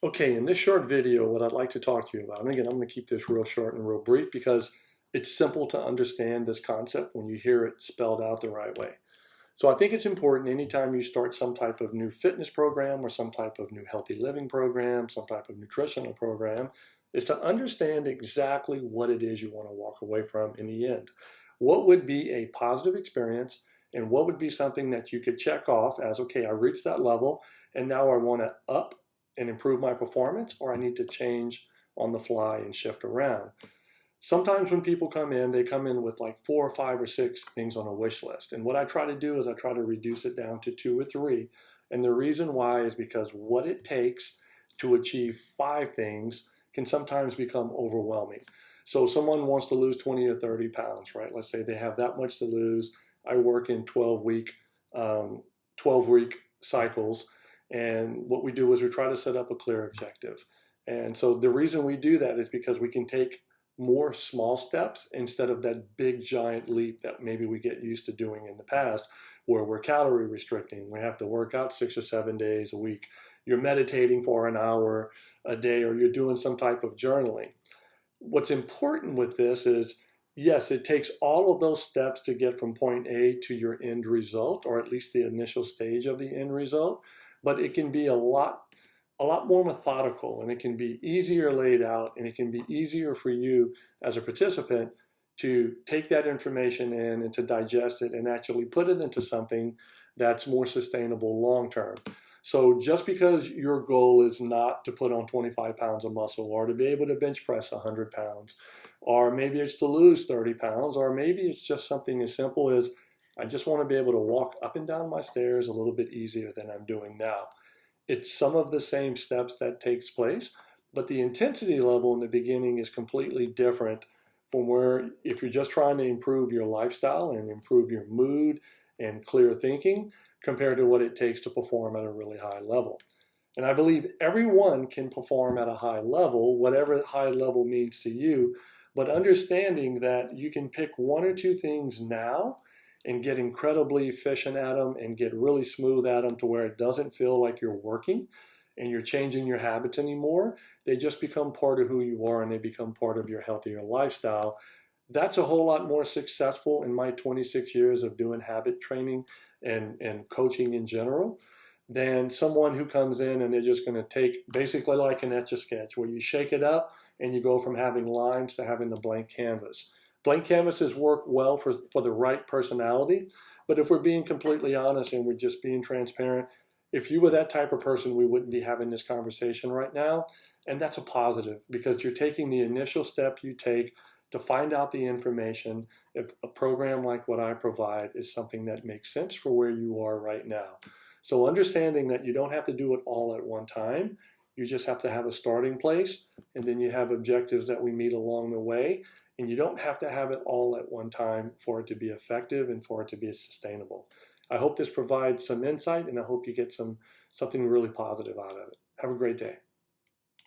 Okay, in this short video, what I'd like to talk to you about, and again, I'm going to keep this real short and real brief because it's simple to understand this concept when you hear it spelled out the right way. So I think it's important anytime you start some type of new fitness program or some type of new healthy living program, some type of nutritional program, is to understand exactly what it is you want to walk away from in the end. What would be a positive experience and what would be something that you could check off as, okay, I reached that level and now I want to up and improve my performance, or I need to change on the fly and shift around. Sometimes when people come in, they come in with like 4 or 5 or 6 things on a wish list. And what I try to do is I try to reduce it down to 2 or 3. And the reason why is because what it takes to achieve 5 things can sometimes become overwhelming. So someone wants to lose 20 or 30 pounds, right? Let's say they have that much to lose. I work in 12-week cycles. And what we do is we try to set up a clear objective. And so the reason we do that is because we can take more small steps instead of that big giant leap that maybe we get used to doing in the past, where we're calorie restricting. We have to work out 6 or 7 days a week. You're meditating for an hour a day, or you're doing some type of journaling. What's important with this is, yes, it takes all of those steps to get from point A to your end result, or at least the initial stage of the end result, but it can be a lot more methodical, and it can be easier laid out, and it can be easier for you as a participant to take that information in and to digest it and actually put it into something that's more sustainable long term. So just because your goal is not to put on 25 pounds of muscle or to be able to bench press 100 pounds, or maybe it's to lose 30 pounds, or maybe it's just something as simple as I just want to be able to walk up and down my stairs a little bit easier than I'm doing now. It's some of the same steps that takes place, but the intensity level in the beginning is completely different from where if you're just trying to improve your lifestyle and improve your mood and clear thinking compared to what it takes to perform at a really high level. And I believe everyone can perform at a high level, whatever high level means to you, but understanding that you can pick 1 or 2 things now and get incredibly efficient at them and get really smooth at them to where it doesn't feel like you're working and you're changing your habits anymore. They just become part of who you are and they become part of your healthier lifestyle. That's a whole lot more successful in my 26 years of doing habit training and coaching in general than someone who comes in and they're just going to take basically like an Etch-a-Sketch where you shake it up and you go from having lines to having the blank canvas. Blank canvases work well for the right personality, but if we're being completely honest and we're just being transparent, if you were that type of person, we wouldn't be having this conversation right now. And that's a positive because you're taking the initial step you take to find out the information if a program like what I provide is something that makes sense for where you are right now. So understanding that you don't have to do it all at one time, you just have to have a starting place, and then you have objectives that we meet along the way, and you don't have to have it all at one time for it to be effective and for it to be sustainable. I hope this provides some insight, and I hope you get something really positive out of it. Have a great day.